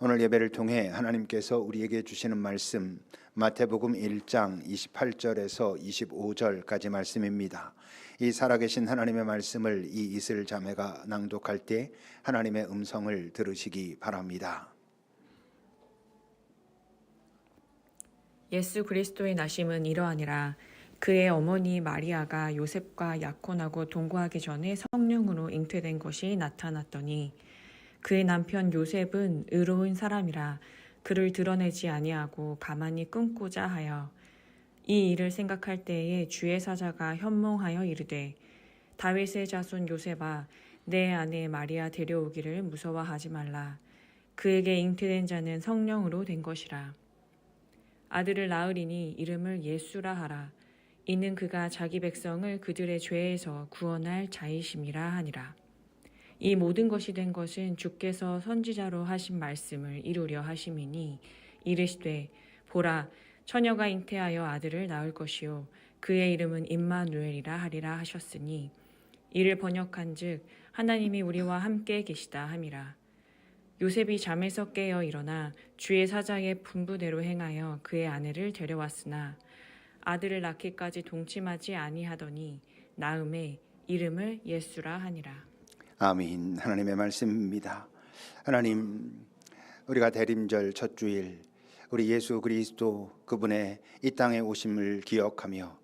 오늘 예배를 통해 하나님께서 우리에게 주시는 말씀 마태복음 1장 28절에서 25절까지 말씀입니다. 이 살아계신 하나님의 말씀을 이 이슬 자매가 낭독할 때 하나님의 음성을 들으시기 바랍니다. 예수 그리스도의 나심은 이러하니라. 그의 어머니 마리아가 요셉과 약혼하고 동거하기 전에 성령으로 잉태된 것이 나타났더니 그의 남편 요셉은 의로운 사람이라 그를 드러내지 아니하고 가만히 끊고자 하여 이 일을 생각할 때에 주의 사자가 현몽하여 이르되 다윗의 자손 요셉아 내 아내 마리아 데려오기를 무서워하지 말라. 그에게 잉태된 자는 성령으로 된 것이라. 아들을 낳으리니 이름을 예수라 하라. 이는 그가 자기 백성을 그들의 죄에서 구원할 자이심이라 하니라. 이 모든 것이 된 것은 주께서 선지자로 하신 말씀을 이루려 하심이니 이르시되 보라 처녀가 잉태하여 아들을 낳을 것이요 그의 이름은 임마누엘이라 하리라 하셨으니 이를 번역한즉 하나님이 우리와 함께 계시다 함이라. 요셉이 잠에서 깨어 일어나 주의 사자의 분부대로 행하여 그의 아내를 데려왔으나 아들을 낳기까지 동침하지 아니하더니 나음에 이름을 예수라 하니라. 아멘. 하나님의 말씀입니다. 하나님, 우리가 대림절 첫 주일 우리 예수 그리스도 그분의 이 땅에 오심을 기억하며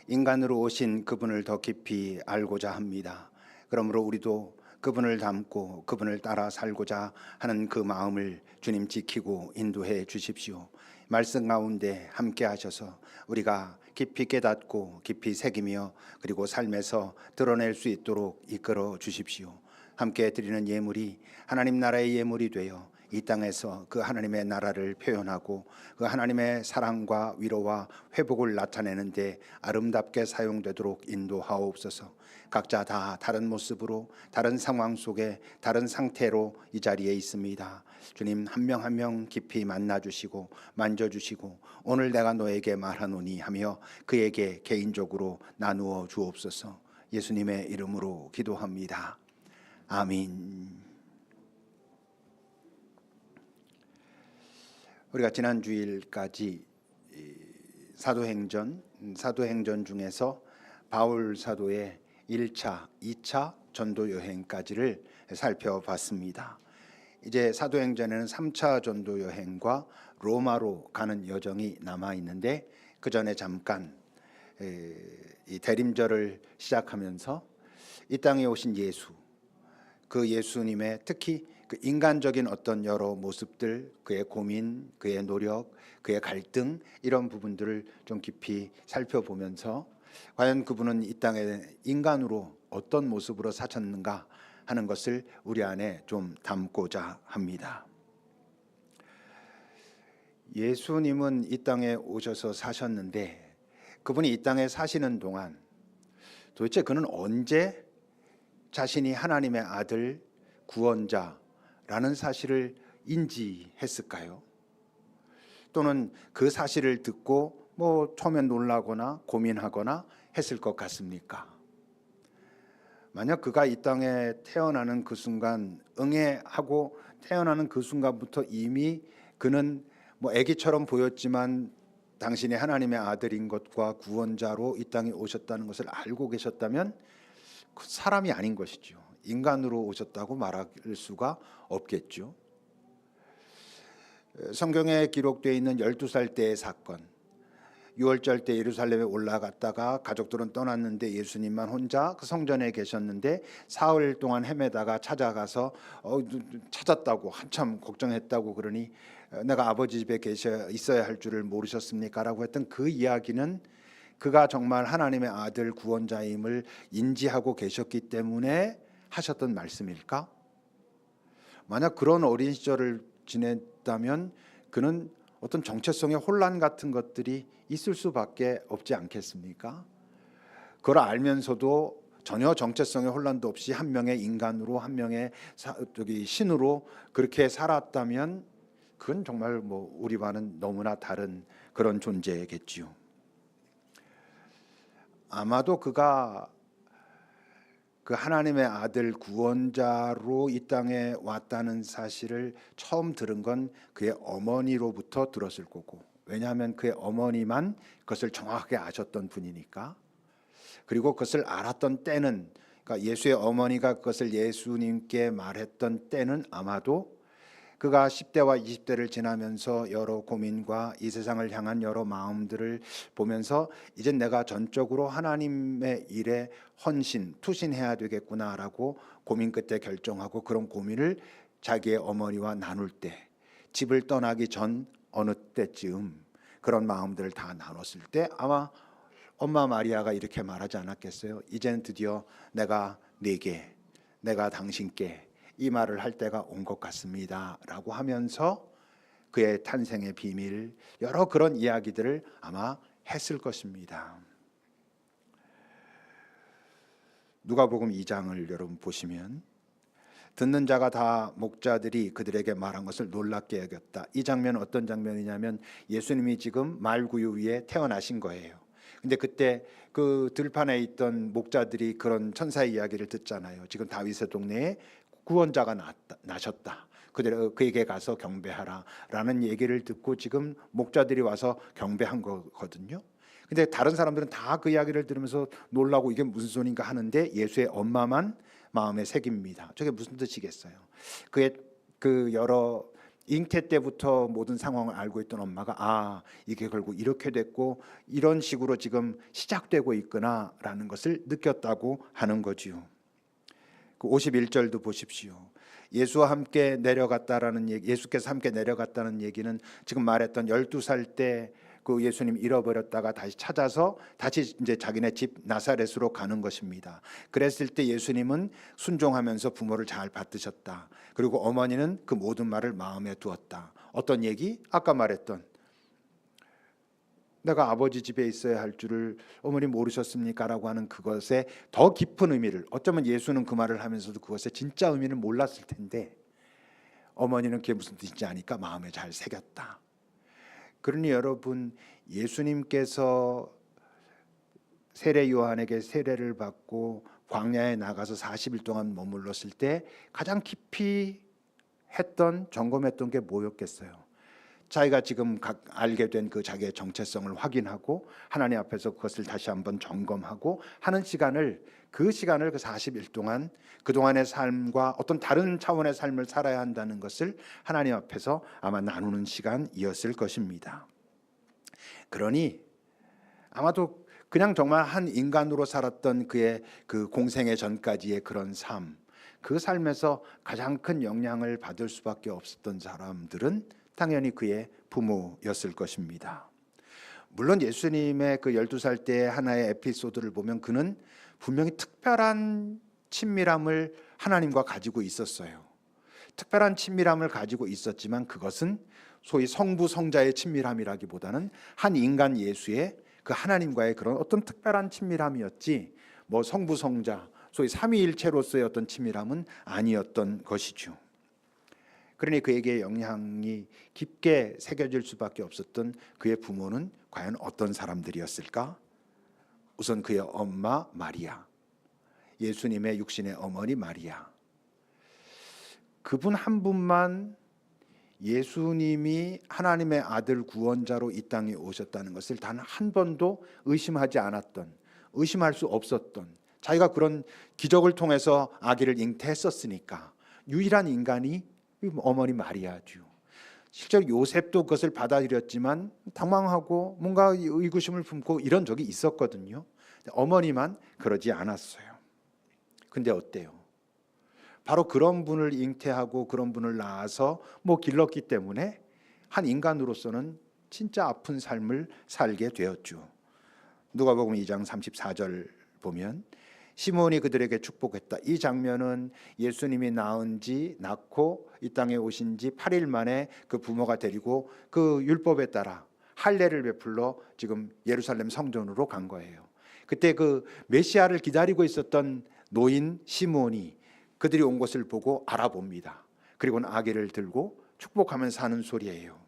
인간으로 오신 그분을 더 깊이 알고자 합니다. 그러므로 우리도 그분을 닮고 그분을 따라 살고자 하는 그 마음을 주님 지키고 인도해 주십시오. 말씀 가운데 함께 하셔서 우리가 깊이 깨닫고 깊이 새기며 그리고 삶에서 드러낼 수 있도록 이끌어 주십시오. 함께 드리는 예물이 하나님 나라의 예물이 되어 이 땅에서 그 하나님의 나라를 표현하고 그 하나님의 사랑과 위로와 회복을 나타내는데 아름답게 사용되도록 인도하옵소서. 각자 다 다른 모습으로 다른 상황 속에 다른 상태로 이 자리에 있습니다. 주님 한 명 한 명 깊이 만나주시고 만져주시고 오늘 내가 너에게 말하노니 하며 그에게 개인적으로 나누어 주옵소서. 예수님의 이름으로 기도합니다. 아멘. 우리가 지난 주일까지 사도행전 중에서 바울 사도의 1차, 2차 전도 여행까지를 살펴봤습니다. 이제 사도행전에는 3차 전도 여행과 로마로 가는 여정이 남아 있는데 그 전에 잠깐 이 대림절을 시작하면서 이 땅에 오신 예수, 그 예수님의 특히 그 인간적인 어떤 여러 모습들, 그의 고민, 그의 노력, 그의 갈등 이런 부분들을 좀 깊이 살펴보면서 과연 그분은 이 땅에 인간으로 어떤 모습으로 사셨는가 하는 것을 우리 안에 좀 담고자 합니다. 예수님은 이 땅에 오셔서 사셨는데 그분이 이 땅에 사시는 동안 도대체 그는 언제 자신이 하나님의 아들 구원자라는 사실을 인지했을까요? 또는 그 사실을 듣고 처음에 놀라거나 고민하거나 했을 것 같습니까? 만약 그가 이 땅에 태어나는 그 순간 응애하고 태어나는 그 순간부터 이미 그는 아기처럼 보였지만 당신이 하나님의 아들인 것과 구원자로 이 땅에 오셨다는 것을 알고 계셨다면 그 사람이 아닌 것이죠. 인간으로 오셨다고 말할 수가 없겠죠. 성경에 기록되어 있는 12살 때의 사건, 6월절 때 예루살렘에 올라갔다가 가족들은 떠났는데 예수님만 혼자 그 성전에 계셨는데 사흘 동안 헤매다가 찾아가서 찾았다고 한참 걱정했다고 그러니 내가 아버지 집에 있어야 할 줄을 모르셨습니까? 라고 했던 그 이야기는 그가 정말 하나님의 아들 구원자임을 인지하고 계셨기 때문에 하셨던 말씀일까? 만약 그런 어린 시절을 지냈다면 그는 어떤 정체성의 혼란 같은 것들이 있을 수밖에 없지 않겠습니까? 그걸 알면서도 전혀 정체성의 혼란도 없이 한 명의 인간으로 한 명의 신으로 그렇게 살았다면 그건 정말 우리와는 너무나 다른 그런 존재겠지요. 아마도 그가 그 하나님의 아들 구원자로 이 땅에 왔다는 사실을 처음 들은 건 그의 어머니로부터 들었을 거고, 왜냐하면 그의 어머니만 그것을 정확하게 아셨던 분이니까. 그리고 그것을 알았던 때는, 그러니까 예수의 어머니가 그것을 예수님께 말했던 때는 아마도 그가 10대와 20대를 지나면서 여러 고민과 이 세상을 향한 여러 마음들을 보면서 이제 내가 전적으로 하나님의 일에 헌신, 투신해야 되겠구나라고 고민 끝에 결정하고, 그런 고민을 자기의 어머니와 나눌 때, 집을 떠나기 전 어느 때쯤 그런 마음들을 다 나눴을 때 아마 엄마 마리아가 이렇게 말하지 않았겠어요? 이제는 드디어 내가 네게, 내가 당신께 이 말을 할 때가 온 것 같습니다 라고 하면서 그의 탄생의 비밀, 여러 그런 이야기들을 아마 했을 것입니다. 누가복음 2장을 여러분 보시면, 듣는 자가 다 목자들이 그들에게 말한 것을 놀랍게 여겼다. 이 장면은 어떤 장면이냐면, 예수님이 지금 말구유 위에 태어나신 거예요. 근데 그때 그 들판에 있던 목자들이 그런 천사의 이야기를 듣잖아요. 지금 다윗의 동네에 구원자가 나셨다. 그에게 가서 경배하라 라는 얘기를 듣고 지금 목자들이 와서 경배한 거거든요. 근데 다른 사람들은 다 그 이야기를 들으면서 놀라고 이게 무슨 소린가 하는데, 예수의 엄마만 마음에 새깁니다. 저게 무슨 뜻이겠어요? 그의 그 여러 잉태 때부터 모든 상황을 알고 있던 엄마가 이게 결국 이렇게 됐고 이런 식으로 지금 시작되고 있구나라는 것을 느꼈다고 하는 거지요. 그 51절도 보십시오. 예수와 함께 내려갔다라는 얘기, 예수께서 함께 내려갔다는 얘기는 지금 말했던 12살 때 그 예수님 잃어버렸다가 다시 찾아서 다시 이제 자기네 집 나사렛으로 가는 것입니다. 그랬을 때 예수님은 순종하면서 부모를 잘 받드셨다. 그리고 어머니는 그 모든 말을 마음에 두었다. 어떤 얘기? 아까 말했던, 내가 아버지 집에 있어야 할 줄을 어머니 모르셨습니까? 라고 하는 그것에 더 깊은 의미를, 어쩌면 예수는 그 말을 하면서도 그것의 진짜 의미를 몰랐을 텐데 어머니는 그게 무슨 뜻인지 아니까 마음에 잘 새겼다. 그러니 여러분, 예수님께서 세례 요한에게 세례를 받고 광야에 나가서 40일 동안 머물렀을 때 가장 깊이 했던, 점검했던 게 뭐였겠어요? 자기가 지금 알게 된 그 자기의 정체성을 확인하고 하나님 앞에서 그것을 다시 한번 점검하고 하는 시간을, 그 40일 동안 그동안의 삶과 어떤 다른 차원의 삶을 살아야 한다는 것을 하나님 앞에서 아마 나누는 시간이었을 것입니다. 그러니 아마도 그냥 정말 한 인간으로 살았던 그의 그 공생애 전까지의 그런 삶, 그 삶에서 가장 큰 영향을 받을 수밖에 없었던 사람들은 당연히 그의 부모였을 것입니다. 물론 예수님의 그 12살 때의 하나의 에피소드를 보면 그는 분명히 특별한 친밀함을 하나님과 가지고 있었어요. 특별한 친밀함을 가지고 있었지만 그것은 소위 성부 성자의 친밀함이라기보다는 한 인간 예수의 그 하나님과의 그런 어떤 특별한 친밀함이었지, 뭐 성부 성자 소위 삼위일체로서의 어떤 친밀함은 아니었던 것이죠. 그러니 그에게 영향이 깊게 새겨질 수밖에 없었던 그의 부모는 과연 어떤 사람들이었을까? 우선 그의 엄마 마리아, 예수님의 육신의 어머니 마리아, 그분 한 분만 예수님이 하나님의 아들 구원자로 이 땅에 오셨다는 것을 단 한 번도 의심하지 않았던, 의심할 수 없었던, 자기가 그런 기적을 통해서 아기를 잉태했었으니까 유일한 인간이 어머니 마리아죠. 실제로 요셉도 그것을 받아들였지만 당황하고 뭔가 의구심을 품고 이런 적이 있었거든요. 어머니만 그러지 않았어요. 근데 어때요? 바로 그런 분을 잉태하고 그런 분을 낳아서 길렀기 때문에 한 인간으로서는 진짜 아픈 삶을 살게 되었죠. 누가복음 2장 34절 보면 시몬이 그들에게 축복했다. 이 장면은 예수님이 낳고 이 땅에 오신 지 8일 만에 그 부모가 데리고 그 율법에 따라 할례를 베풀러 지금 예루살렘 성전으로 간 거예요. 그때 그 메시아를 기다리고 있었던 노인 시몬이 그들이 온 것을 보고 알아봅니다. 그리고는 아기를 들고 축복하면서 하는 소리예요.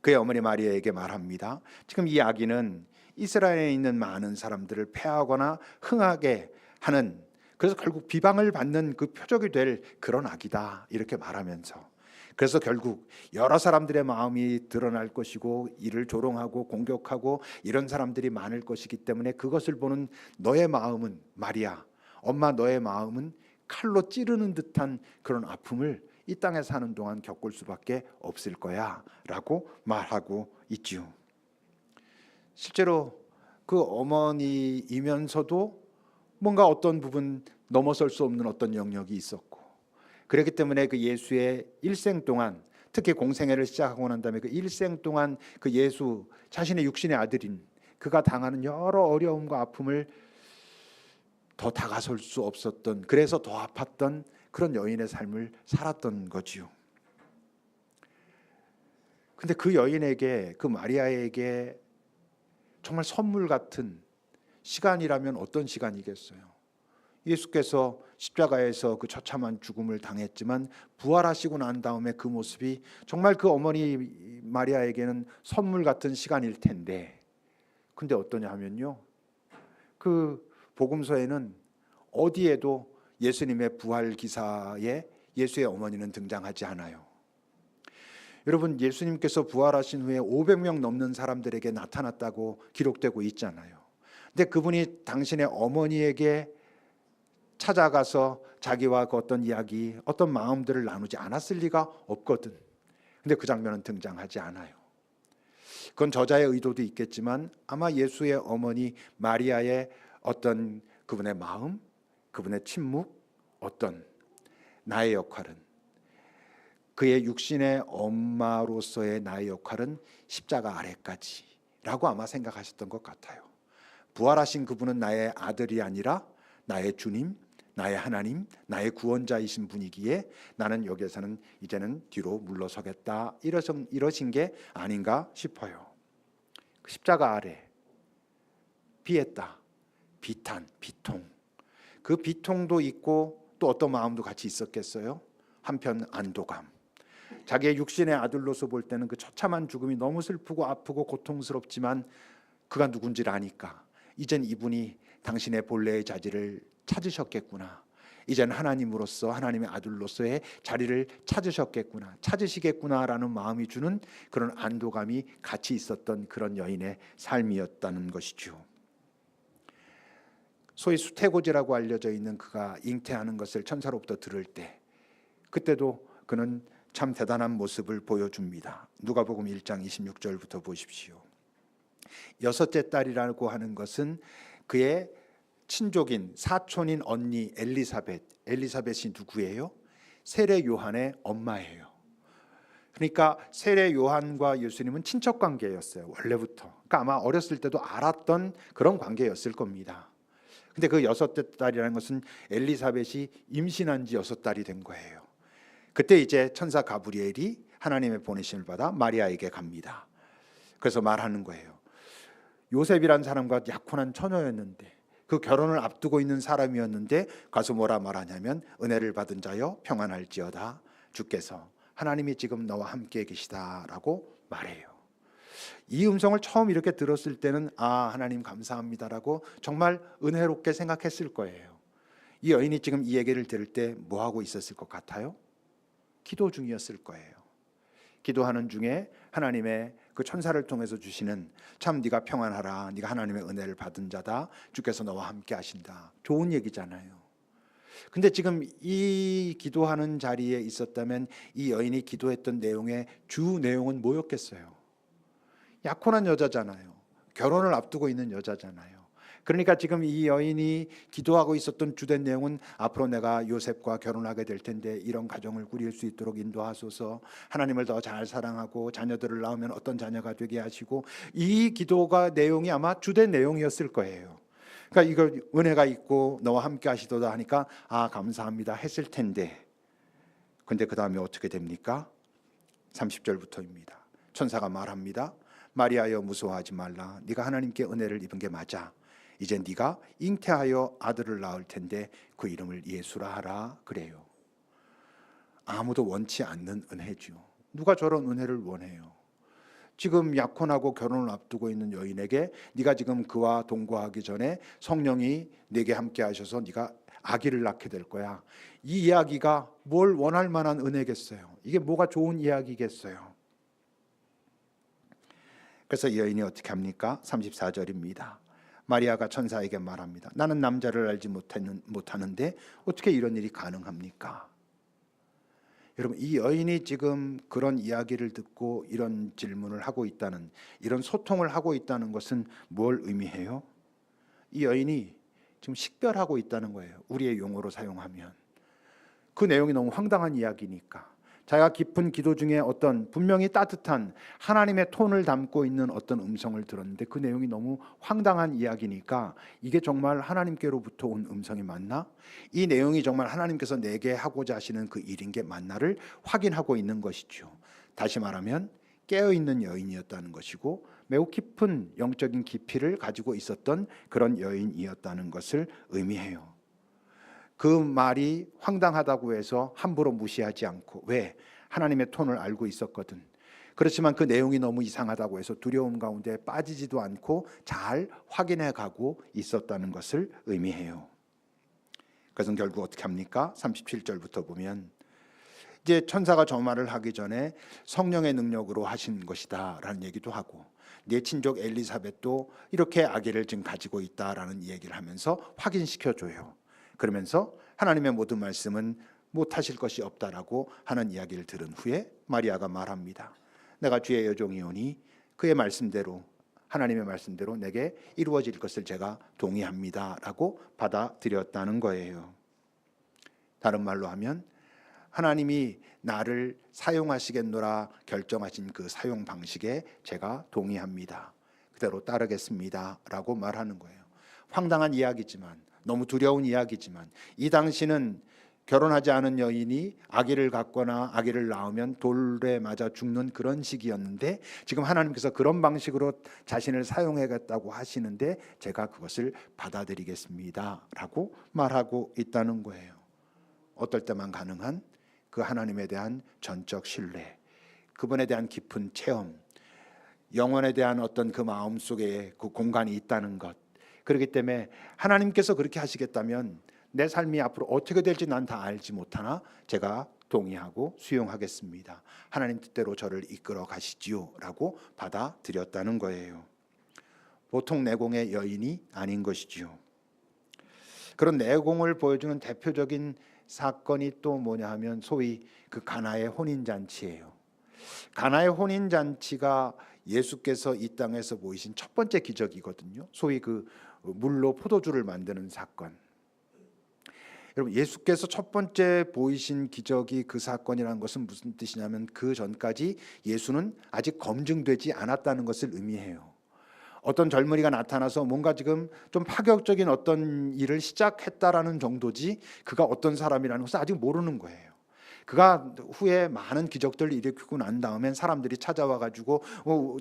그의 어머니 마리아에게 말합니다. 지금 이 아기는 이스라엘에 있는 많은 사람들을 패하거나 흥하게 하는 그래서 결국 비방을 받는 그 표적이 될 그런 악이다 이렇게 말하면서, 그래서 결국 여러 사람들의 마음이 드러날 것이고 이를 조롱하고 공격하고 이런 사람들이 많을 것이기 때문에 그것을 보는 너의 마음은, 마리아 엄마 너의 마음은 칼로 찌르는 듯한 그런 아픔을 이 땅에 사는 동안 겪을 수밖에 없을 거야 라고 말하고 있지요. 실제로 그 어머니이면서도 뭔가 어떤 부분 넘어설 수 없는 어떤 영역이 있었고, 그렇기 때문에 그 예수의 일생 동안, 특히 공생애를 시작하고 난 다음에 그 일생 동안 그 예수 자신의 육신의 아들인 그가 당하는 여러 어려움과 아픔을 더 다가설 수 없었던, 그래서 더 아팠던 그런 여인의 삶을 살았던 거지요. 근데 그 여인에게, 그 마리아에게 정말 선물 같은 시간이라면 어떤 시간이겠어요? 예수께서 십자가에서 그 처참한 죽음을 당했지만 부활하시고 난 다음에 그 모습이 정말 그 어머니 마리아에게는 선물 같은 시간일 텐데, 근데 어떠냐 하면요, 그 복음서에는 어디에도 예수님의 부활 기사에 예수의 어머니는 등장하지 않아요. 여러분, 예수님께서 부활하신 후에 500명 넘는 사람들에게 나타났다고 기록되고 있잖아요. 근데 그분이 당신의 어머니에게 찾아가서 자기와 그 어떤 이야기, 어떤 마음들을 나누지 않았을 리가 없거든. 근데 그 장면은 등장하지 않아요. 그건 저자의 의도도 있겠지만 아마 예수의 어머니 마리아의 어떤 그분의 마음, 그분의 침묵, 어떤 나의 역할은, 그의 육신의 엄마로서의 나의 역할은 십자가 아래까지라고 아마 생각하셨던 것 같아요. 부활하신 그분은 나의 아들이 아니라 나의 주님, 나의 하나님, 나의 구원자이신 분이기에 나는 여기에서는 이제는 뒤로 물러서겠다, 이러신 게 아닌가 싶어요. 십자가 아래 비했다, 비탄, 비통, 그 비통도 있고 또 어떤 마음도 같이 있었겠어요? 한편 안도감, 자기의 육신의 아들로서 볼 때는 그 처참한 죽음이 너무 슬프고 아프고 고통스럽지만 그가 누군지를 아니까 이젠 이분이 당신의 본래의 자질을 찾으셨겠구나, 이젠 하나님으로서, 하나님의 아들로서의 자리를 찾으시겠구나라는 마음이 주는 그런 안도감이 같이 있었던 그런 여인의 삶이었다는 것이죠. 소위 수태고지라고 알려져 있는 그가 잉태하는 것을 천사로부터 들을 때, 그때도 그는 참 대단한 모습을 보여줍니다. 누가복음 1장 26절부터 보십시오. 여섯째 딸이라고 하는 것은 그의 친족인 사촌인 언니 엘리사벳이 누구예요? 세례 요한의 엄마예요. 그러니까 세례 요한과 예수님은 친척 관계였어요, 원래부터. 그러니까 아마 어렸을 때도 알았던 그런 관계였을 겁니다. 근데 그 여섯째 딸이라는 것은 엘리사벳이 임신한 지 6달이 된 거예요. 그때 이제 천사 가브리엘이 하나님의 보내심을 받아 마리아에게 갑니다. 그래서 말하는 거예요. 요셉이란 사람과 약혼한 처녀였는데, 그 결혼을 앞두고 있는 사람이었는데 가서 뭐라 말하냐면, 은혜를 받은 자여 평안할지어다, 주께서 하나님이 지금 너와 함께 계시다라고 말해요. 이 음성을 처음 이렇게 들었을 때는 아, 하나님 감사합니다라고 정말 은혜롭게 생각했을 거예요. 이 여인이 지금 이 얘기를 들을 때 뭐 하고 있었을 것 같아요? 기도 중이었을 거예요. 기도하는 중에 하나님의 그 천사를 통해서 주시는, 참 네가 평안하라, 네가 하나님의 은혜를 받은 자다, 주께서 너와 함께 하신다, 좋은 얘기잖아요. 근데 지금 이 기도하는 자리에 있었다면 이 여인이 기도했던 내용의 주 내용은 뭐였겠어요? 약혼한 여자잖아요. 결혼을 앞두고 있는 여자잖아요. 그러니까 지금 이 여인이 기도하고 있었던 주된 내용은 앞으로 내가 요셉과 결혼하게 될 텐데 이런 가정을 꾸릴 수 있도록 인도하소서, 하나님을 더 잘 사랑하고 자녀들을 낳으면 어떤 자녀가 되게 하시고, 이 기도가 내용이 아마 주된 내용이었을 거예요. 그러니까 이거 은혜가 있고 너와 함께 하시도다 하니까 아, 감사합니다 했을 텐데, 근데 그 다음에 어떻게 됩니까? 30절부터입니다. 천사가 말합니다. 마리아여 무서워하지 말라, 네가 하나님께 은혜를 입은 게 맞아. 이제 네가 잉태하여 아들을 낳을 텐데 그 이름을 예수라 하라 그래요. 아무도 원치 않는 은혜죠. 누가 저런 은혜를 원해요? 지금 약혼하고 결혼을 앞두고 있는 여인에게 네가 지금 그와 동거하기 전에 성령이 네게 함께 하셔서 네가 아기를 낳게 될 거야. 이 이야기가 뭘 원할 만한 은혜겠어요? 이게 뭐가 좋은 이야기겠어요? 그래서 여인이 어떻게 합니까? 34절입니다. 마리아가 천사에게 말합니다. 나는 남자를 알지 못하는데 어떻게 이런 일이 가능합니까? 여러분, 이 여인이 지금 그런 이야기를 듣고 이런 질문을 하고 있다는, 이런 소통을 하고 있다는 것은 뭘 의미해요? 이 여인이 지금 식별하고 있다는 거예요. 우리의 용어로 사용하면 그 내용이 너무 황당한 이야기니까. 자기가 깊은 기도 중에 어떤 분명히 따뜻한 하나님의 톤을 담고 있는 어떤 음성을 들었는데 그 내용이 너무 황당한 이야기니까 이게 정말 하나님께로부터 온 음성이 맞나? 이 내용이 정말 하나님께서 내게 하고자 하시는 그 일인 게 맞나를 확인하고 있는 것이죠. 다시 말하면 깨어있는 여인이었다는 것이고 매우 깊은 영적인 깊이를 가지고 있었던 그런 여인이었다는 것을 의미해요. 그 말이 황당하다고 해서 함부로 무시하지 않고, 왜? 하나님의 톤을 알고 있었거든. 그렇지만 그 내용이 너무 이상하다고 해서 두려움 가운데 빠지지도 않고 잘 확인해 가고 있었다는 것을 의미해요. 그래서 결국 어떻게 합니까? 37절부터 보면 이제 천사가 저 말을 하기 전에 성령의 능력으로 하신 것이다 라는 얘기도 하고, 내 친족 엘리사벳도 이렇게 아기를 지금 가지고 있다라는 얘기를 하면서 확인시켜줘요. 그러면서 하나님의 모든 말씀은 못하실 것이 없다라고 하는 이야기를 들은 후에 마리아가 말합니다. 내가 주의 여종이오니 그의 말씀대로, 하나님의 말씀대로 내게 이루어질 것을 제가 동의합니다 라고 받아들였다는 거예요. 다른 말로 하면 하나님이 나를 사용하시겠노라 결정하신 그 사용 방식에 제가 동의합니다, 그대로 따르겠습니다 라고 말하는 거예요. 황당한 이야기지만, 너무 두려운 이야기지만, 이 당시는 결혼하지 않은 여인이 아기를 갖거나 아기를 낳으면 돌에 맞아 죽는 그런 시기였는데 지금 하나님께서 그런 방식으로 자신을 사용하겠다고 하시는데 제가 그것을 받아들이겠습니다 라고 말하고 있다는 거예요. 어떨 때만 가능한 그 하나님에 대한 전적 신뢰, 그분에 대한 깊은 체험, 영혼에 대한 어떤 그 마음속에 그 공간이 있다는 것. 그렇기 때문에 하나님께서 그렇게 하시겠다면 내 삶이 앞으로 어떻게 될지 난 다 알지 못하나 제가 동의하고 수용하겠습니다. 하나님 뜻대로 저를 이끌어 가시지요 라고 받아들였다는 거예요. 보통 내공의 여인이 아닌 것이지요. 그런 내공을 보여주는 대표적인 사건이 또 뭐냐 하면 소위 그 가나의 혼인잔치예요. 가나의 혼인잔치가 예수께서 이 땅에서 보이신 첫 번째 기적이거든요. 소위 그 물로 포도주를 만드는 사건. 여러분, 예수께서 첫 번째 보이신 기적이 그 사건이라는 것은 무슨 뜻이냐면 그 전까지 예수는 아직 검증되지 않았다는 것을 의미해요. 어떤 젊은이가 나타나서 뭔가 지금 좀 파격적인 어떤 일을 시작했다라는 정도지 그가 어떤 사람이라는 것을 아직 모르는 거예요. 그가 후에 많은 기적들을 일으키고 난 다음엔 사람들이 찾아와 가지고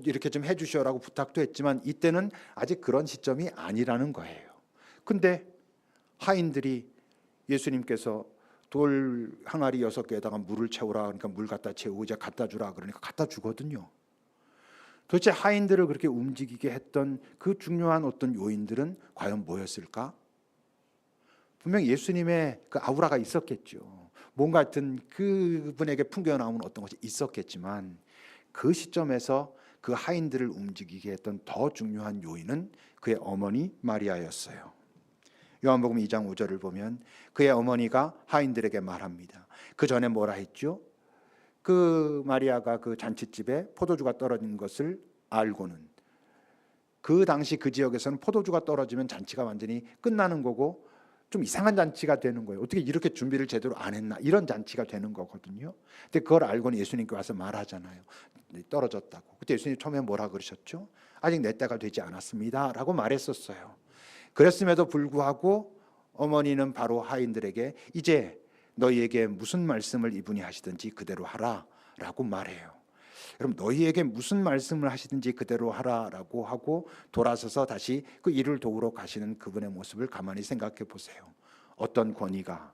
이렇게 좀 해주시오라고 부탁도 했지만 이때는 아직 그런 시점이 아니라는 거예요. 근데 하인들이 예수님께서 돌 항아리 6개에다가 물을 채우라 그러니까 물 갖다 채우고 이제 갖다 주라 그러니까 갖다 주거든요. 도대체 하인들을 그렇게 움직이게 했던 그 중요한 어떤 요인들은 과연 뭐였을까? 분명히 예수님의 그 아우라가 있었겠죠. 뭔가 하여튼 그분에게 풍겨 나오는 어떤 것이 있었겠지만 그 시점에서 그 하인들을 움직이게 했던 더 중요한 요인은 그의 어머니 마리아였어요. 요한복음 2장 5절을 보면 그의 어머니가 하인들에게 말합니다. 그 전에 뭐라 했죠? 그 마리아가 그 잔치집에 포도주가 떨어진 것을 알고는, 그 당시 그 지역에서는 포도주가 떨어지면 잔치가 완전히 끝나는 거고 좀 이상한 잔치가 되는 거예요. 어떻게 이렇게 준비를 제대로 안 했나, 이런 잔치가 되는 거거든요. 근데 그걸 알고는 예수님께 와서 말하잖아요. 떨어졌다고. 그때 예수님 처음에 뭐라 그러셨죠? 아직 내 때가 되지 않았습니다 라고 말했었어요. 그랬음에도 불구하고 어머니는 바로 하인들에게 이제 너희에게 무슨 말씀을 이분이 하시든지 그대로 하라 라고 말해요. 여러분, 너희에게 무슨 말씀을 하시든지 그대로 하라라고 하고 돌아서서 다시 그 일을 도우러 가시는 그분의 모습을 가만히 생각해 보세요. 어떤 권위가,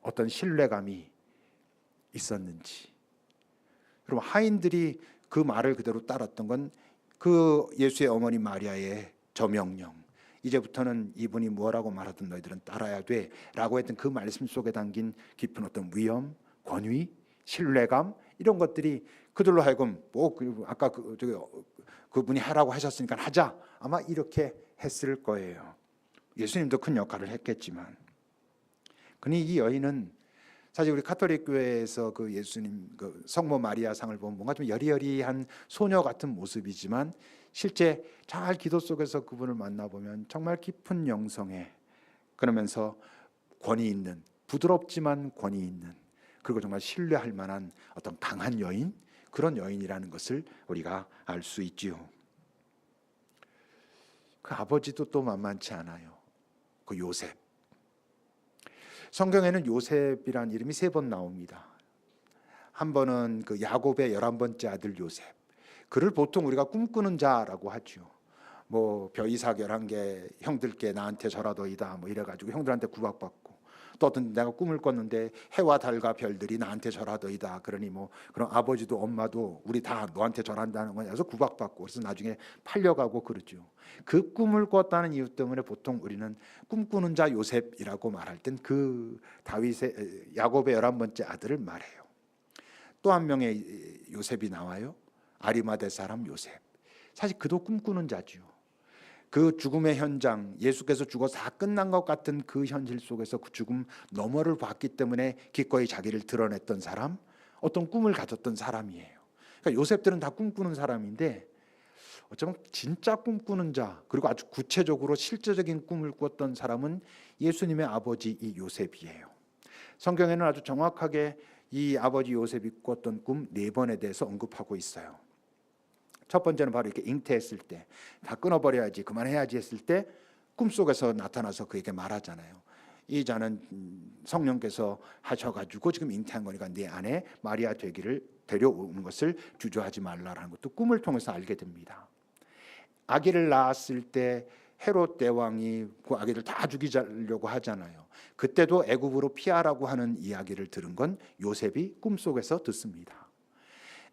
어떤 신뢰감이 있었는지. 여러분, 하인들이 그 말을 그대로 따랐던 건 그 예수의 어머니 마리아의 저 명령, 이제부터는 이분이 뭐라고 말하든 너희들은 따라야 돼 라고 했던 그 말씀 속에 담긴 깊은 어떤 위엄, 권위, 신뢰감 이런 것들이 그들로 하여금 아까 그분이 하라고 하셨으니까 하자 아마 이렇게 했을 거예요. 예수님도 큰 역할을 했겠지만, 그니 이 여인은 사실 우리 카톨릭 교회에서 그 예수님 그 성모 마리아 상을 보면 뭔가 좀 여리여리한 소녀 같은 모습이지만 실제 잘 기도 속에서 그분을 만나보면 정말 깊은 영성에, 그러면서 권위 있는, 부드럽지만 권위 있는, 그리고 정말 신뢰할 만한 어떤 강한 여인, 그런 여인이라는 것을 우리가 알 수 있지요. 그 아버지도 또 만만치 않아요. 그 요셉. 성경에는 요셉이란 이름이 3번 나옵니다. 한 번은 그 야곱의 11번째 아들 요셉. 그를 보통 우리가 꿈꾸는 자라고 하죠. 뭐 벼이사결한 게 형들께 나한테 절하더이다 뭐 이래가지고 형들한테 구박받고, 또 어떤 내가 꿈을 꿨는데 해와 달과 별들이 나한테 절하더이다. 그러니 뭐 그런 아버지도 엄마도 우리 다 너한테 절한다는 거냐 해서 구박받고, 그래서 나중에 팔려가고 그러죠. 그 꿈을 꿨다는 이유 때문에 보통 우리는 꿈꾸는 자 요셉이라고 말할 땐 그 다윗의 야곱의 11번째 아들을 말해요. 또 한 명의 요셉이 나와요. 아리마대 사람 요셉. 사실 그도 꿈꾸는 자죠. 그 죽음의 현장, 예수께서 죽어서 다 끝난 것 같은 그 현실 속에서 그 죽음 너머를 봤기 때문에 기꺼이 자기를 드러냈던 사람, 어떤 꿈을 가졌던 사람이에요. 그러니까 요셉들은 다 꿈꾸는 사람인데 어쩌면 진짜 꿈꾸는 자, 그리고 아주 구체적으로 실제적인 꿈을 꿨던 사람은 예수님의 아버지 이 요셉이에요. 성경에는 아주 정확하게 이 아버지 요셉이 꿨던 꿈 4번에 대해서 언급하고 있어요. 첫 번째는 바로 이렇게 잉태했을 때, 다 끊어버려야지 그만해야지 했을 때 꿈속에서 나타나서 그에게 말하잖아요. 이 자는 성령께서 하셔가지고 지금 잉태한 거니까 네 안에 마리아 되기를 데려오는 것을 주저하지 말라라는 것도 꿈을 통해서 알게 됩니다. 아기를 낳았을 때 헤롯 대왕이 그 아기를 다 죽이려고 하잖아요. 그때도 애굽으로 피하라고 하는 이야기를 들은 건 요셉이 꿈속에서 듣습니다.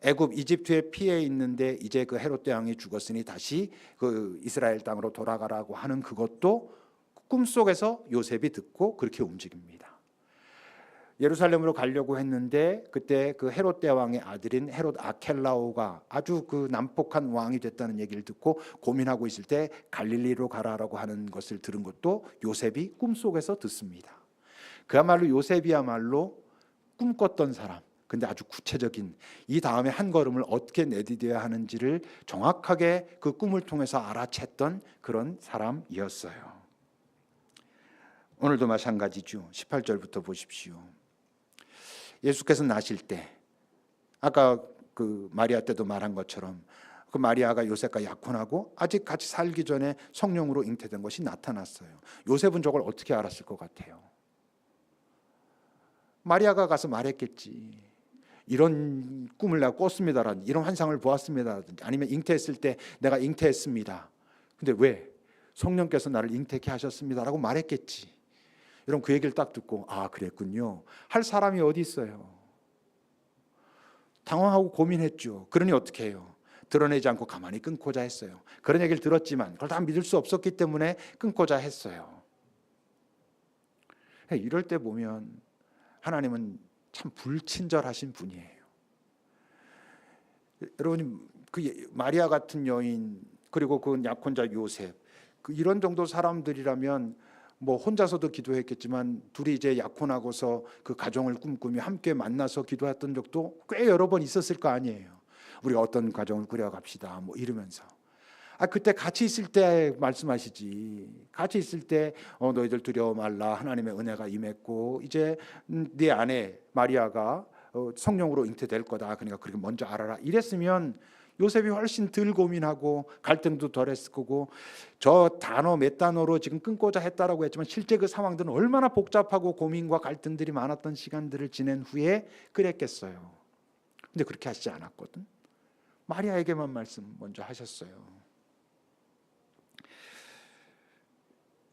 애굽 이집트에 피해 있는데 이제 그 헤롯 대왕이 죽었으니 다시 그 이스라엘 땅으로 돌아가라고 하는 그것도 꿈속에서 요셉이 듣고 그렇게 움직입니다. 예루살렘으로 가려고 했는데 그때 그 헤롯 대왕의 아들인 헤롯 아켈라오가 아주 그 난폭한 왕이 됐다는 얘기를 듣고 고민하고 있을 때 갈릴리로 가라라고 하는 것을 들은 것도 요셉이 꿈속에서 듣습니다. 그야말로 요셉이야말로 꿈꿨던 사람, 근데 아주 구체적인 이 다음에 한 걸음을 어떻게 내디뎌야 하는지를 정확하게 그 꿈을 통해서 알아챘던 그런 사람이었어요. 오늘도 마찬가지죠. 18절부터 보십시오. 예수께서 나실 때 아까 그 마리아 때도 말한 것처럼 그 마리아가 요셉과 약혼하고 아직 같이 살기 전에 성령으로 잉태된 것이 나타났어요. 요셉은 저걸 어떻게 알았을 것 같아요? 마리아가 가서 말했겠지. 이런 꿈을 내가 꿨습니다라든지 이런 환상을 보았습니다라든지 아니면 잉태했을 때 내가 잉태했습니다. 근데 왜? 성령께서 나를 잉태케 하셨습니다라고 말했겠지. 여러분 그 얘기를 딱 듣고 아 그랬군요 할 사람이 어디 있어요? 당황하고 고민했죠. 그러니 어떻게 해요? 드러내지 않고 가만히 끊고자 했어요. 그런 얘기를 들었지만 그걸 다 믿을 수 없었기 때문에 끊고자 했어요. 이럴 때 보면 하나님은 참 불친절하신 분이에요. 여러분 그 마리아 같은 여인 그리고 그 약혼자 요셉 이런 정도 사람들이라면 뭐 혼자서도 기도했겠지만 둘이 이제 약혼하고서 그 가정을 꿈꾸며 함께 만나서 기도했던 적도 꽤 여러 번 있었을 거 아니에요. 우리가 어떤 가정을 꾸려갑시다 뭐 이러면서 그때 같이 있을 때 말씀하시지. 같이 있을 때 너희들 두려워 말라 하나님의 은혜가 임했고 이제 네 아내 마리아가 성령으로 잉태될 거다. 그러니까 그렇게 먼저 알아라. 이랬으면 요셉이 훨씬 덜 고민하고 갈등도 덜 했을 거고 저 단어 몇 단어로 지금 끊고자 했다라고 했지만 실제 그 상황들은 얼마나 복잡하고 고민과 갈등들이 많았던 시간들을 지낸 후에 그랬겠어요. 근데 그렇게 하시지 않았거든. 마리아에게만 말씀 먼저 하셨어요.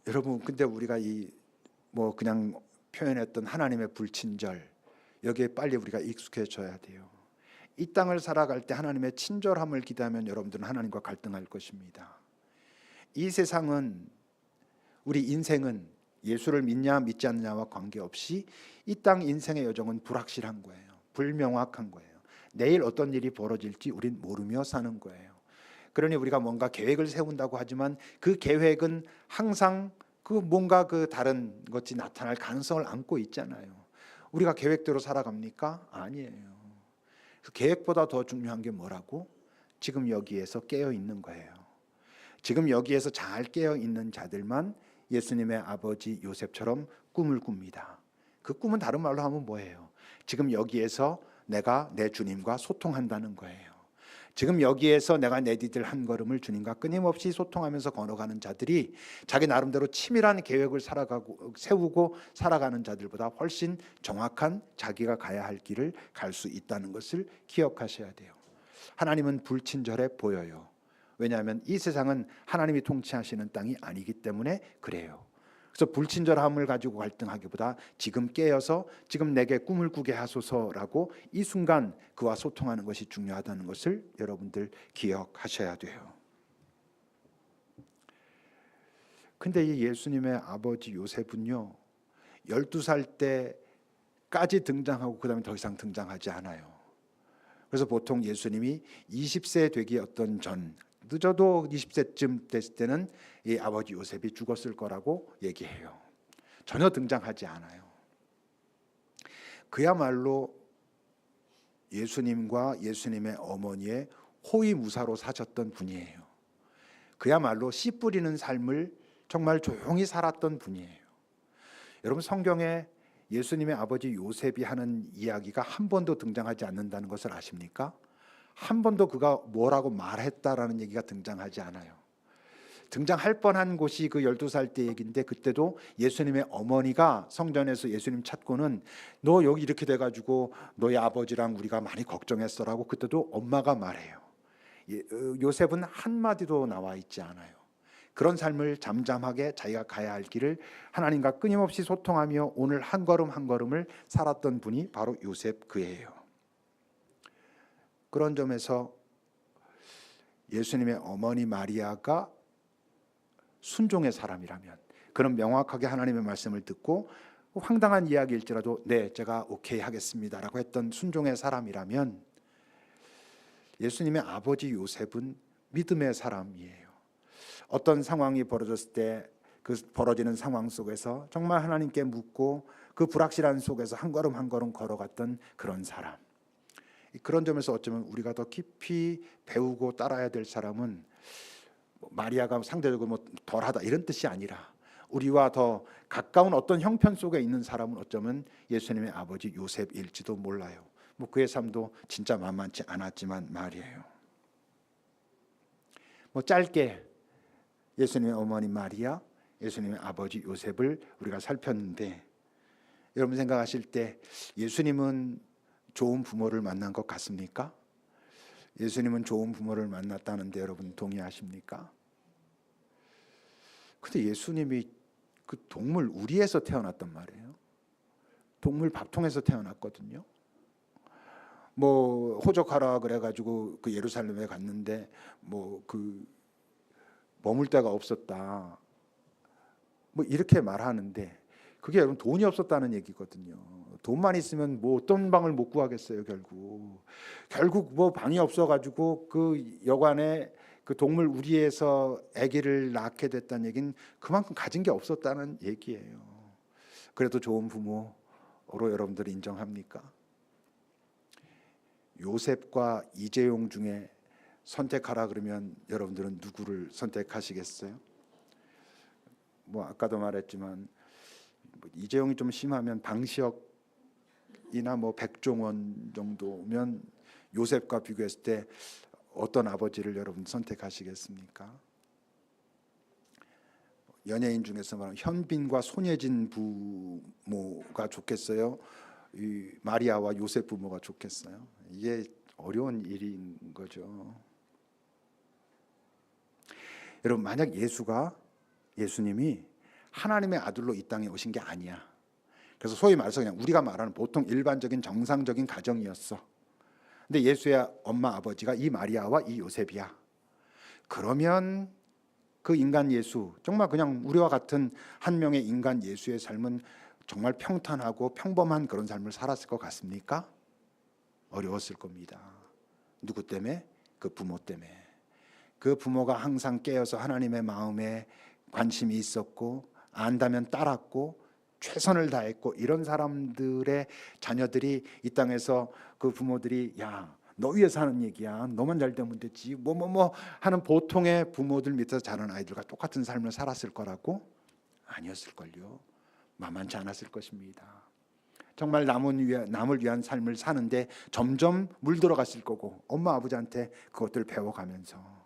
여러분 근데 우리가 이 뭐 그냥 표현했던 하나님의 불친절 여기에 빨리 우리가 익숙해져야 돼요. 이 땅을 살아갈 때 하나님의 친절함을 기대하면 여러분들은 하나님과 갈등할 것입니다. 이 세상은 우리 인생은 예수를 믿냐 믿지 않느냐와 관계없이 이 땅 인생의 여정은 불확실한 거예요. 불명확한 거예요. 내일 어떤 일이 벌어질지 우린 모르며 사는 거예요. 그러니 우리가 뭔가 계획을 세운다고 하지만 그 계획은 항상 그 뭔가 그 다른 것이 나타날 가능성을 안고 있잖아요. 우리가 계획대로 살아갑니까? 아니에요. 그래서 계획보다 더 중요한 게 뭐라고? 지금 여기에서 깨어 있는 거예요. 지금 여기에서 잘 깨어 있는 자들만 예수님의 아버지 요셉처럼 꿈을 꿉니다. 그 꿈은 다른 말로 하면 뭐예요? 지금 여기에서 내가 내 주님과 소통한다는 거예요. 지금 여기에서 내가 내디딜 한 걸음을 주님과 끊임없이 소통하면서 걸어가는 자들이 자기 나름대로 치밀한 계획을 세우고 살아가는 자들보다 훨씬 정확한 자기가 가야 할 길을 갈 수 있다는 것을 기억하셔야 돼요. 하나님은 불친절해 보여요. 왜냐하면 이 세상은 하나님이 통치하시는 땅이 아니기 때문에 그래요. 그래서 불친절함을 가지고 갈등하기보다 지금 깨어서 지금 내게 꿈을 꾸게 하소서라고 이 순간 그와 소통하는 것이 중요하다는 것을 여러분들 기억하셔야 돼요. 근데 이 예수님의 아버지 요셉은요, 12살 때까지 등장하고 그 다음에 더 이상 등장하지 않아요. 그래서 보통 예수님이 20세 되기 어떤 전, 늦어도 20세쯤 됐을 때는 이 아버지 요셉이 죽었을 거라고 얘기해요. 전혀 등장하지 않아요. 그야말로 예수님과 예수님의 어머니의 호위무사로 사셨던 분이에요. 그야말로 씨 뿌리는 삶을 정말 조용히 살았던 분이에요. 여러분, 성경에 예수님의 아버지 요셉이 하는 이야기가 한 번도 등장하지 않는다는 것을 아십니까? 한 번도 그가 뭐라고 말했다라는 얘기가 등장하지 않아요. 등장할 뻔한 곳이 그 12살 때 얘기인데, 그때도 예수님의 어머니가 성전에서 예수님 찾고는 너 여기 이렇게 돼가지고 너희 아버지랑 우리가 많이 걱정했어라고 그때도 엄마가 말해요. 요셉은 한마디도 나와 있지 않아요. 그런 삶을 잠잠하게 자기가 가야 할 길을 하나님과 끊임없이 소통하며 오늘 한 걸음 한 걸음을 살았던 분이 바로 요셉 그예요. 그런 점에서 예수님의 어머니 마리아가 순종의 사람이라면, 그런 명확하게 하나님의 말씀을 듣고 황당한 이야기일지라도 네, 제가 오케이 하겠습니다라고 했던 순종의 사람이라면, 예수님의 아버지 요셉은 믿음의 사람이에요. 어떤 상황이 벌어졌을 때 그 벌어지는 상황 속에서 정말 하나님께 묻고 그 불확실한 속에서 한 걸음 한 걸음 걸어갔던 그런 사람. 그런 점에서 어쩌면 우리가 더 깊이 배우고 따라야 될 사람은 마리아가 상대적으로 뭐 덜하다 이런 뜻이 아니라 우리와 더 가까운 어떤 형편 속에 있는 사람은 어쩌면 예수님의 아버지 요셉일지도 몰라요. 뭐 그의 삶도 진짜 만만치 않았지만 말이에요. 뭐 짧게 예수님의 어머니 마리아, 예수님의 아버지 요셉을 우리가 살폈는데, 여러분 생각하실 때 예수님은 좋은 부모를 만난 것 같습니까? 예수님은 좋은 부모를 만났다는데 여러분 동의하십니까? 근데 예수님이 그 동물 우리에서 태어났단 말이에요. 동물 밥통에서 태어났거든요. 뭐 호적하라 그래가지고 그 예루살렘에 갔는데 뭐 그 머물 데가 없었다, 뭐 이렇게 말하는데 그게 여러분 돈이 없었다는 얘기거든요. 돈만 있으면 뭐 어떤 방을 못 구하겠어요. 결국 뭐 방이 없어가지고 그 여관에 그 동물 우리에서 아기를 낳게 됐다는 얘기는 그만큼 가진 게 없었다는 얘기예요. 그래도 좋은 부모로 여러분들 인정합니까? 요셉과 이재용 중에 선택하라 그러면 여러분들은 누구를 선택하시겠어요? 뭐 아까도 말했지만 이재용이 좀 심하면 방시혁이나 뭐 백종원 정도면 요셉과 비교했을 때 어떤 아버지를 여러분 선택하시겠습니까? 연예인 중에서 말하면 현빈과 손예진 부모가 좋겠어요? 이 마리아와 요셉 부모가 좋겠어요? 이게 어려운 일인 거죠. 여러분, 만약 예수님이 하나님의 아들로 이 땅에 오신 게 아니야. 그래서 소위 말해서 그냥 우리가 말하는 보통 일반적인 정상적인 가정이었어. 근데 예수의 엄마 아버지가 이 마리아와 이 요셉이야. 그러면 그 인간 예수, 정말 그냥 우리와 같은 한 명의 인간 예수의 삶은 정말 평탄하고 평범한 그런 삶을 살았을 것 같습니까? 어려웠을 겁니다. 누구 때문에? 그 부모 때문에. 그 부모가 항상 깨어서 하나님의 마음에 관심이 있었고 안다면 따랐고 최선을 다했고 이런 사람들의 자녀들이 이 땅에서 그 부모들이 야, 너 위해서 하는 얘기야. 너만 잘 되면 되지. 뭐 하는 보통의 부모들 밑에서 자란 아이들과 똑같은 삶을 살았을 거라고? 아니었을걸요. 만만치 않았을 것입니다. 정말 남을 위한 삶을 사는데 점점 물들어갔을 거고 엄마 아버지한테 그것들을 배워가면서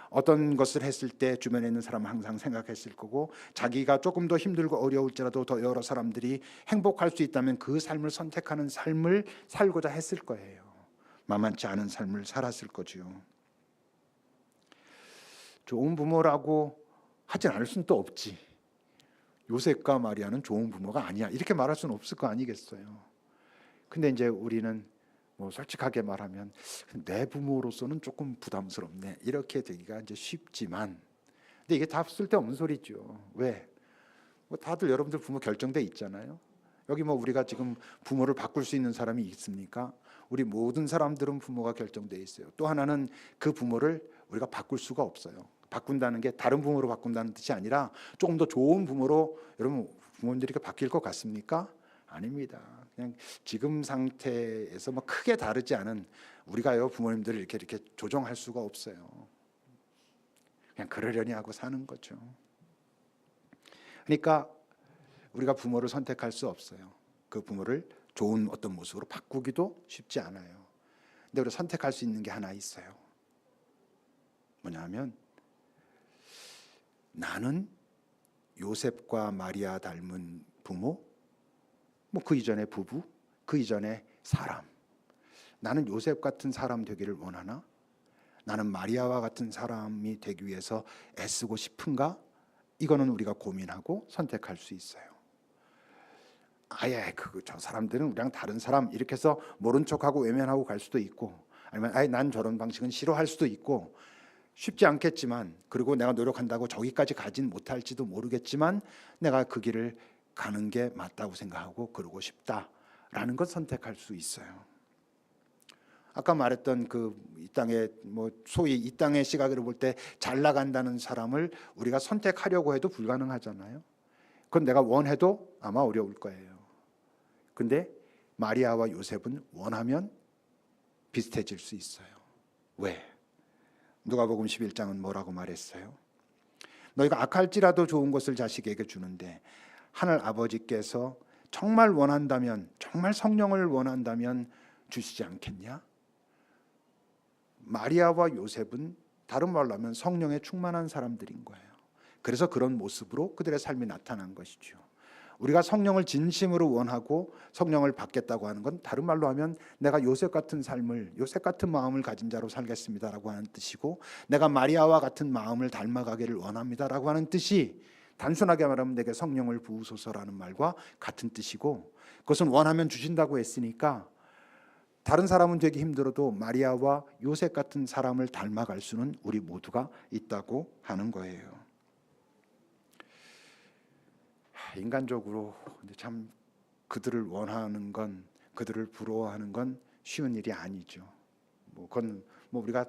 어떤 것을 했을 때 주변에 있는 사람은 항상 생각했을 거고 자기가 조금 더 힘들고 어려울지라도 더 여러 사람들이 행복할 수 있다면 그 삶을 선택하는 삶을 살고자 했을 거예요. 만만치 않은 삶을 살았을 거지요. 좋은 부모라고 하진 않을 수는 또 없지. 요셉과 마리아는 좋은 부모가 아니야 이렇게 말할 수는 없을 거 아니겠어요. 근데 이제 우리는 뭐 솔직하게 말하면 내 부모로서는 조금 부담스럽네 이렇게 되기가 이제 쉽지만, 근데 이게 다 쓸데없는 소리죠. 왜? 뭐 다들 여러분들 부모 결정돼 있잖아요. 여기 뭐 우리가 지금 부모를 바꿀 수 있는 사람이 있습니까? 우리 모든 사람들은 부모가 결정돼 있어요. 또 하나는 그 부모를 우리가 바꿀 수가 없어요. 바꾼다는 게 다른 부모로 바꾼다는 뜻이 아니라 조금 더 좋은 부모로, 여러분 부모님들이 바뀔 것 같습니까? 아닙니다. 그냥 지금 상태에서 뭐 크게 다르지 않은, 우리가요 부모님들을 이렇게 조정할 수가 없어요. 그냥 그러려니 하고 사는 거죠. 그러니까 우리가 부모를 선택할 수 없어요. 그 부모를 좋은 어떤 모습으로 바꾸기도 쉽지 않아요. 근데 우리가 선택할 수 있는 게 하나 있어요. 뭐냐면 나는 요셉과 마리아 닮은 부모, 뭐 그 이전의 부부, 그 이전의 사람, 나는 요셉 같은 사람 되기를 원하나? 나는 마리아와 같은 사람이 되기 위해서 애쓰고 싶은가? 이거는 우리가 고민하고 선택할 수 있어요. 아예 저 사람들은 우리랑 다른 사람 이렇게 해서 모른 척하고 외면하고 갈 수도 있고, 아니면 아예 난 저런 방식은 싫어할 수도 있고, 쉽지 않겠지만, 그리고 내가 노력한다고 저기까지 가진 못할지도 모르겠지만 내가 그 길을 가는 게 맞다고 생각하고 그러고 싶다라는 것 선택할 수 있어요. 아까 말했던 이 땅에 뭐 소위 이 땅의 시각으로 볼 때 잘 나간다는 사람을 우리가 선택하려고 해도 불가능하잖아요. 그건 내가 원해도 아마 어려울 거예요. 근데 마리아와 요셉은 원하면 비슷해질 수 있어요. 왜? 누가복음 11장은 뭐라고 말했어요? 너희가 악할지라도 좋은 것을 자식에게 주는데 하늘 아버지께서 정말 원한다면, 정말 성령을 원한다면 주시지 않겠냐? 마리아와 요셉은 다른 말로 하면 성령에 충만한 사람들인 거예요. 그래서 그런 모습으로 그들의 삶이 나타난 것이죠. 우리가 성령을 진심으로 원하고 성령을 받겠다고 하는 건 다른 말로 하면 내가 요셉 같은 삶을, 요셉 같은 마음을 가진 자로 살겠습니다라고 하는 뜻이고, 내가 마리아와 같은 마음을 닮아가기를 원합니다라고 하는 뜻이 단순하게 말하면 내게 성령을 부으소서라는 말과 같은 뜻이고, 그것은 원하면 주신다고 했으니까 다른 사람은 되기 힘들어도 마리아와 요셉 같은 사람을 닮아갈 수는 우리 모두가 있다고 하는 거예요. 인간적으로 근데 참 그들을 원하는 건, 그들을 부러워하는 건 쉬운 일이 아니죠. 그건 우리가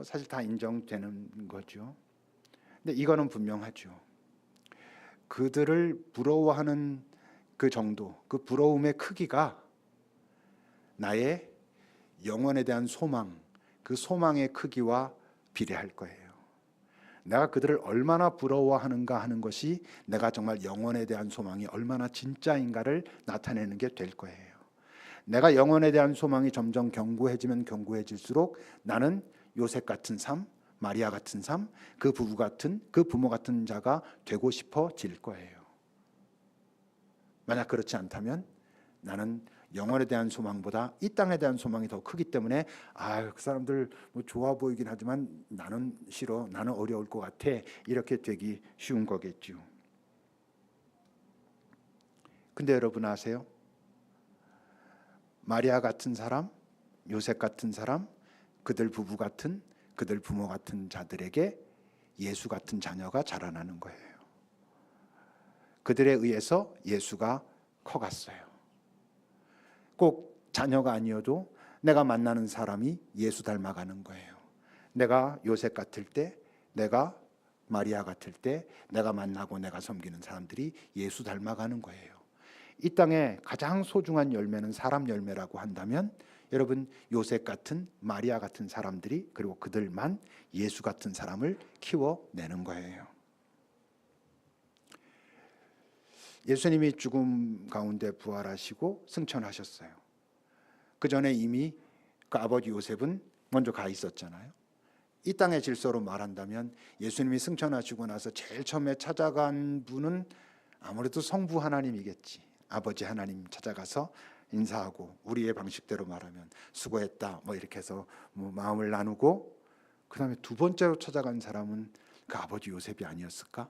사실 다 인정되는 거죠. 근데 이거는 분명하죠. 그들을 부러워하는 그 정도, 그 부러움의 크기가 나의 영혼에 대한 소망, 그 소망의 크기와 비례할 거예요. 내가 그들을 얼마나 부러워하는가 하는 것이 내가 정말 영혼에 대한 소망이 얼마나 진짜인가를 나타내는 게 될 거예요. 내가 영혼에 대한 소망이 점점 견고해지면 견고해질수록 나는 요셉 같은 삶, 마리아 같은 삶, 그 부부 같은, 그 부모 같은 자가 되고 싶어질 거예요. 만약 그렇지 않다면 나는 영혼에 대한 소망보다 이 땅에 대한 소망이 더 크기 때문에 그 사람들 좋아 보이긴 하지만 나는 싫어, 나는 어려울 것 같아, 이렇게 되기 쉬운 거겠죠. 근데 여러분 아세요? 마리아 같은 사람, 요셉 같은 사람, 그들 부부 같은, 그들 부모 같은 자들에게 예수 같은 자녀가 자라나는 거예요. 그들에 의해서 예수가 커갔어요. 꼭 자녀가 아니어도 내가 만나는 사람이 예수 닮아가는 거예요. 내가 요셉 같을 때, 내가 마리아 같을 때, 내가 만나고 내가 섬기는 사람들이 예수 닮아가는 거예요. 이 땅에 가장 소중한 열매는 사람 열매라고 한다면 여러분, 요셉 같은, 마리아 같은 사람들이, 그리고 그들만 예수 같은 사람을 키워내는 거예요. 예수님이 죽음 가운데 부활하시고 승천하셨어요. 그 전에 이미 그 아버지 요셉은 먼저 가 있었잖아요. 이 땅의 질서로 말한다면 예수님이 승천하시고 나서 제일 처음에 찾아간 분은 아무래도 성부 하나님이겠지. 아버지 하나님 찾아가서 인사하고, 우리의 방식대로 말하면 수고했다 뭐 이렇게 해서 뭐 마음을 나누고, 그 다음에 두 번째로 찾아간 사람은 그 아버지 요셉이 아니었을까?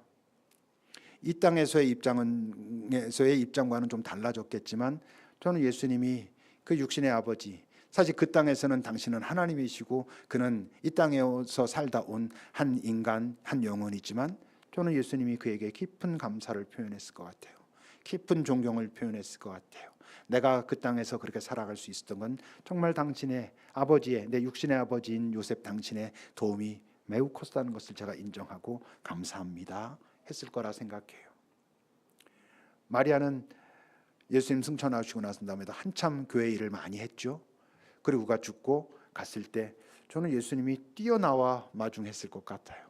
이 땅에서의 입장과는 좀 달라졌겠지만, 저는 예수님이 그 육신의 아버지, 사실 그 땅에서는 당신은 하나님이시고 그는 이 땅에서 살다 온 한 인간, 한 영혼이지만, 저는 예수님이 그에게 깊은 감사를 표현했을 것 같아요. 깊은 존경을 표현했을 것 같아요. 내가 그 땅에서 그렇게 살아갈 수 있었던 건 정말 당신의 아버지의, 내 육신의 아버지인 요셉 당신의 도움이 매우 컸다는 것을 제가 인정하고 감사합니다 했을 거라 생각해요. 마리아는 예수님 승천하시고 나선 다음에도 한참 교회 일을 많이 했죠. 그리고 그가 죽고 갔을 때 저는 예수님이 뛰어나와 마중했을 것 같아요.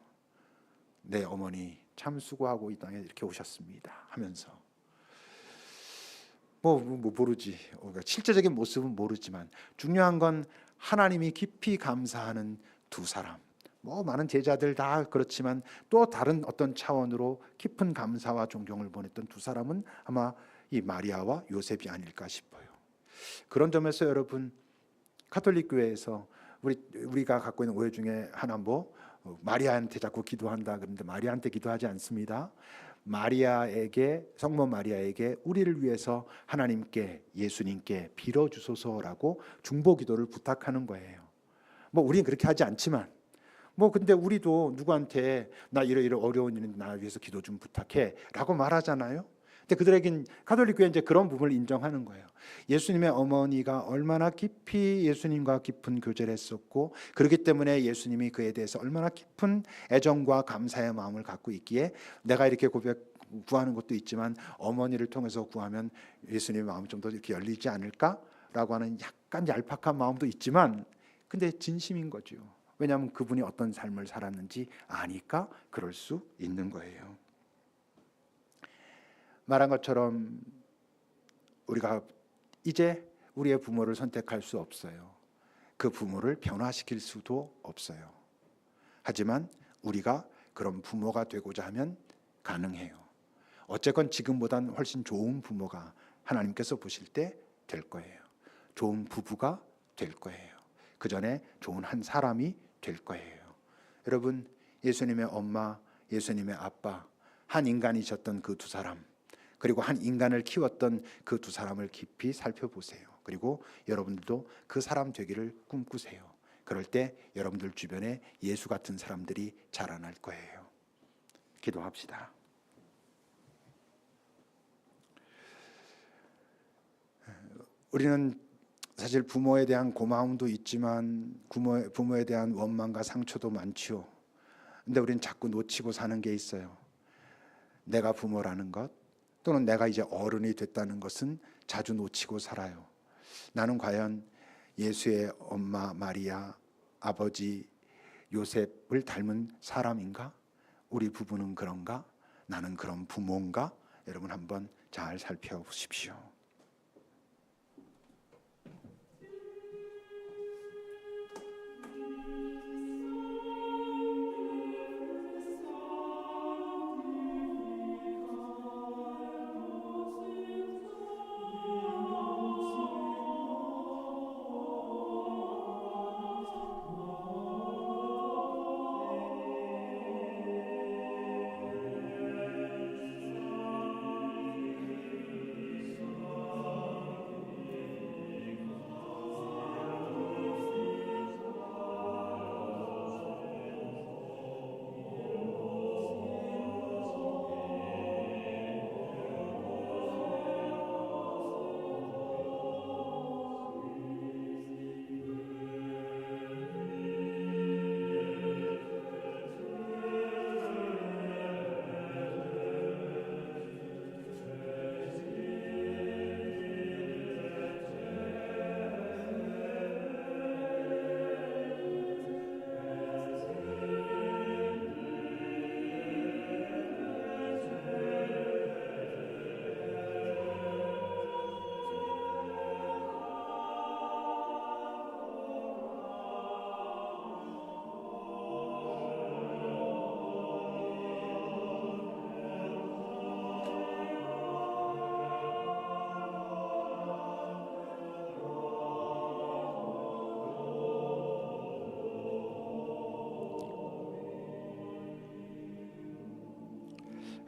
내 어머니 참 수고하고 이 땅에 이렇게 오셨습니다 하면서 모르지. 실제적인 모습은 모르지만 중요한 건 하나님이 깊이 감사하는 두 사람. 많은 제자들 다 그렇지만 또 다른 어떤 차원으로 깊은 감사와 존경을 보냈던 두 사람은 아마 이 마리아와 요셉이 아닐까 싶어요. 그런 점에서 여러분, 가톨릭 교회에서 우리가 갖고 있는 오해 중에 하나, 마리아한테 자꾸 기도한다 그런데 마리아한테 기도하지 않습니다. 마리아에게, 성모 마리아에게 우리를 위해서 하나님께, 예수님께 빌어주소서라고 중보기도를 부탁하는 거예요. 우리는 그렇게 하지 않지만, 근데 우리도 누구한테 나 이러 어려운 일인데 나 위해서 기도 좀 부탁해 라고 말하잖아요. 근데 그들에겐, 가톨릭 교회 이제 그런 부분을 인정하는 거예요. 예수님의 어머니가 얼마나 깊이 예수님과 깊은 교제를 했었고, 그렇기 때문에 예수님이 그에 대해서 얼마나 깊은 애정과 감사의 마음을 갖고 있기에 내가 이렇게 구하는 것도 있지만 어머니를 통해서 구하면 예수님의 마음이 좀 더 이렇게 열리지 않을까라고 하는 약간 얄팍한 마음도 있지만, 근데 진심인 거죠. 왜냐하면 그분이 어떤 삶을 살았는지 아니까 그럴 수 있는 거예요. 말한 것처럼 우리가 이제 우리의 부모를 선택할 수 없어요. 그 부모를 변화시킬 수도 없어요. 하지만 우리가 그런 부모가 되고자 하면 가능해요. 어쨌건 지금보단 훨씬 좋은 부모가 하나님께서 보실 때 될 거예요. 좋은 부부가 될 거예요. 그 전에 좋은 한 사람이 될 거예요. 여러분, 예수님의 엄마, 예수님의 아빠, 한 인간이셨던 그 두 사람, 그리고 한 인간을 키웠던 그 두 사람을 깊이 살펴보세요. 그리고 여러분들도 그 사람 되기를 꿈꾸세요. 그럴 때 여러분들 주변에 예수 같은 사람들이 자라날 거예요. 기도합시다. 우리는 사실 부모에 대한 고마움도 있지만 부모에 대한 원망과 상처도 많죠. 근데 우리는 자꾸 놓치고 사는 게 있어요. 내가 부모라는 것, 또는 내가 이제 어른이 됐다는 것은 자주 놓치고 살아요. 나는 과연 예수의 엄마 마리아, 아버지 요셉을 닮은 사람인가? 우리 부부는 그런가? 나는 그런 부모인가? 여러분 한번 잘 살펴보십시오.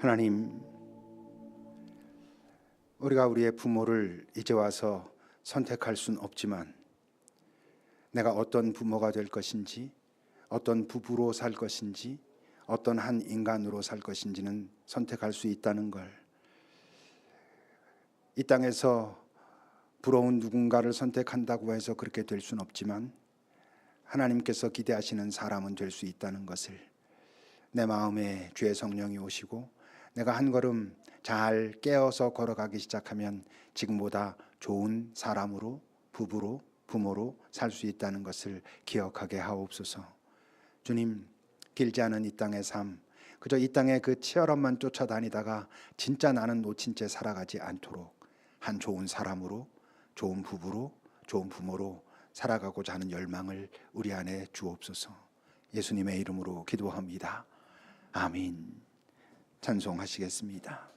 하나님, 우리가 우리의 부모를 이제 와서 선택할 수는 없지만 내가 어떤 부모가 될 것인지, 어떤 부부로 살 것인지, 어떤 한 인간으로 살 것인지는 선택할 수 있다는 걸, 이 땅에서 부러운 누군가를 선택한다고 해서 그렇게 될 수는 없지만 하나님께서 기대하시는 사람은 될 수 있다는 것을, 내 마음에 주의 성령이 오시고 내가 한 걸음 잘 깨어서 걸어가기 시작하면 지금보다 좋은 사람으로, 부부로, 부모로 살 수 있다는 것을 기억하게 하옵소서. 주님, 길지 않은 이 땅의 삶, 그저 이 땅의 그 치열함만 쫓아다니다가 진짜 나는 놓친 채 살아가지 않도록 한 좋은 사람으로, 좋은 부부로, 좋은 부모로 살아가고자 하는 열망을 우리 안에 주옵소서. 예수님의 이름으로 기도합니다. 아멘. 찬송하시겠습니다.